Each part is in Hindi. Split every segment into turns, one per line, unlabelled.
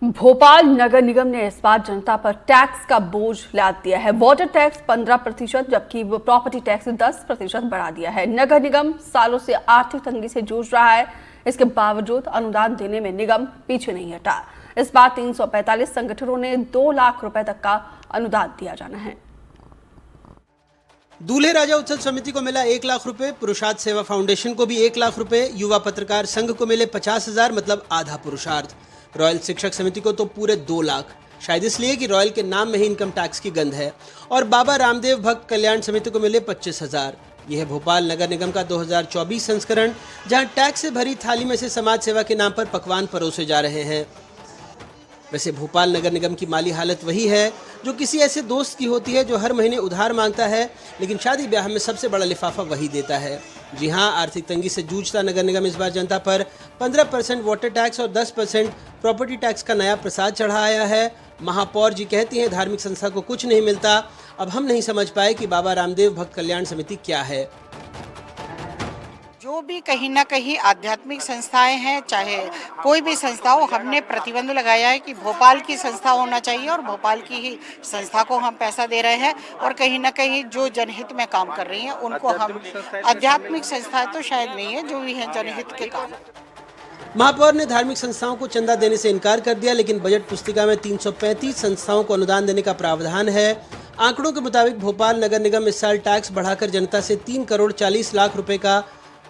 भोपाल नगर निगम ने इस बार जनता पर टैक्स का बोझ लाद दिया है। वाटर टैक्स 15%, जबकि प्रॉपर्टी टैक्स 10% बढ़ा दिया है। नगर निगम सालों से आर्थिक तंगी से जूझ रहा है। इसके बावजूद अनुदान देने में निगम पीछे नहीं हटा। इस बार 345 संगठनों ने 2 लाख रुपए तक का अनुदान दिया जाना है।
दूल्हे राजा उत्सव समिति को मिला 1 लाख रुपए, पुरुषार्थ सेवा फाउंडेशन को भी 1 लाख रुपए, युवा पत्रकार संघ को मिले 50,000, मतलब आधा पुरुषार्थ। रॉयल शिक्षक समिति को तो पूरे 2 लाख, शायद इसलिए कि रॉयल के नाम में ही इनकम टैक्स की गंध है। और बाबा रामदेव भक्त कल्याण समिति को मिले 25,000। यह है भोपाल नगर निगम का 2024 संस्करण, जहां टैक्स से भरी थाली में से समाज सेवा के नाम पर पकवान परोसे जा रहे हैं। वैसे भोपाल नगर निगम की माली हालत वही है जो किसी ऐसे दोस्त की होती है जो हर महीने उधार मांगता है, लेकिन शादी ब्याह में सबसे बड़ा लिफाफा वही देता है। जी हां, आर्थिक तंगी से जूझता नगर निगम इस बार जनता पर 15% वाटर टैक्स और 10% प्रॉपर्टी टैक्स का नया प्रसाद चढ़ाया है। महापौर जी कहती हैं धार्मिक संस्था को कुछ नहीं मिलता। अब हम नहीं समझ पाए कि बाबा रामदेव भक्त कल्याण समिति क्या है।
जो भी कहीं ना कहीं आध्यात्मिक संस्थाएं हैं, चाहे कोई भी संस्था हो, हमने प्रतिबंध लगाया है कि भोपाल की संस्था होना चाहिए और भोपाल की ही संस्था को हम पैसा दे रहे हैं। और कहीं ना कहीं जो जनहित में काम कर रही हैं उनको हम, आध्यात्मिक संस्थाएं तो शायद नहीं है, जो भी है जनहित के काम।
महापौर ने धार्मिक संस्थाओं को चंदा देने से इनकार कर दिया, लेकिन बजट पुस्तिका में 335 संस्थाओं को अनुदान देने का प्रावधान है। आंकड़ों के मुताबिक भोपाल नगर निगम इस साल टैक्स बढ़ाकर जनता से 3 करोड़ 40 लाख रुपए का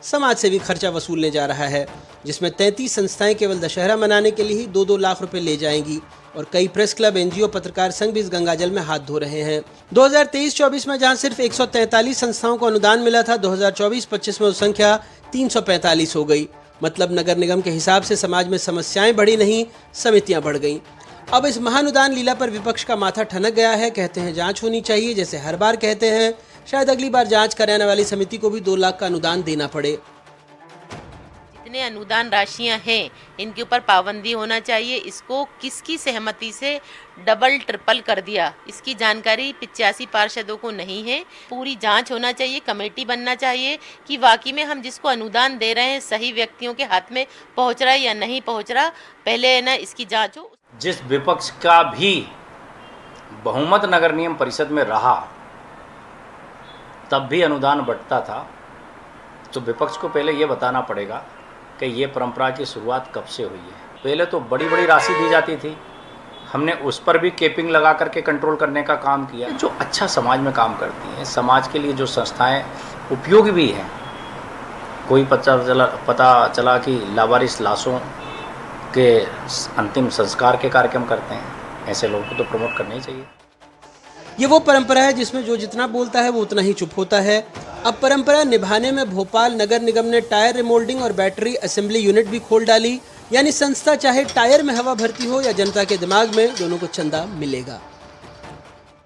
समाज सेवी खर्चा वसूलने जा रहा है, जिसमें 33 संस्थाएं केवल दशहरा मनाने के लिए ही 2-2 लाख रुपए ले जाएंगी। और कई प्रेस क्लब, एनजीओ, पत्रकार संघ भी इस गंगाजल में हाथ धो रहे हैं। 2023-24 में जहां सिर्फ 143 संस्थाओं को अनुदान मिला था, 2024-25 में वो संख्या 345 हो गई। मतलब नगर निगम के हिसाब से समाज में समस्याएं बढ़ी नहीं, समितियां बढ़ गईं। अब इस महानुदान लीला पर विपक्ष का माथा ठनक गया है। कहते हैं जांच होनी चाहिए, जैसे हर बार कहते हैं। शायद अगली बार जांच कराने वाली समिति को भी 2 लाख का अनुदान देना पड़े।
जितने अनुदान राशियां हैं इनके ऊपर पाबंदी होना चाहिए। इसको किसकी सहमति से डबल ट्रिपल कर दिया, इसकी जानकारी 85 पार्षदों को नहीं है। पूरी जांच होना चाहिए, कमेटी बनना चाहिए कि वाकई में हम जिसको अनुदान दे रहे हैं सही व्यक्तियों के हाथ में पहुंच रहा है या नहीं पहुंच रहा, पहले ना इसकी जांच हो।
जिस विपक्ष का भी बहुमत नगर निगम परिषद में रहा, तब भी अनुदान बढ़ता था, तो विपक्ष को पहले ये बताना पड़ेगा कि ये परंपरा की शुरुआत कब से हुई है। पहले तो बड़ी बड़ी राशि दी जाती थी, हमने उस पर भी केपिंग लगा करके कंट्रोल करने का काम किया। जो अच्छा समाज में काम करती हैं, समाज के लिए जो संस्थाएं उपयोगी भी हैं, कोई पता चला कि लावारिस लाशों के अंतिम संस्कार के कार्यक्रम करते हैं, ऐसे लोगों को तो प्रमोट करना ही चाहिए।
ये वो परंपरा है जिसमें जो जितना बोलता है वो उतना ही चुप होता है। अब परंपरा निभाने में भोपाल नगर निगम ने टायर रिमोल्डिंग और बैटरी असेंबली यूनिट भी खोल डाली। यानी संस्था चाहे टायर में हवा भरती हो या जनता के दिमाग में, दोनों को चंदा मिलेगा।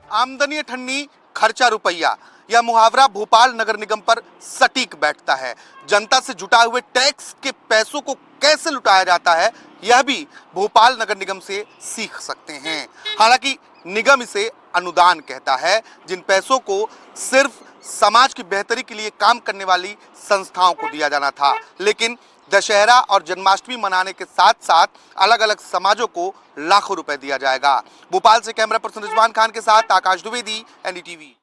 आमदनी ठन्नी, खर्चा रुपया, यह मुहावरा भोपाल नगर निगम पर सटीक बैठता है। जनता से जुटाए हुए टैक्स के पैसों को कैसे लुटाया जाता है, यह भी भोपाल नगर निगम से सीख सकते हैं। हालांकि निगम इसे अनुदान कहता है, जिन पैसों को सिर्फ समाज की बेहतरी के लिए काम करने वाली संस्थाओं को दिया जाना था। लेकिन दशहरा और जन्माष्टमी मनाने के साथ साथ अलग अलग समाजों को लाखों रुपए दिया जाएगा। भोपाल से कैमरा पर्सन रिजवान खान के साथ आकाश द्विवेदी, एनडीटीवी।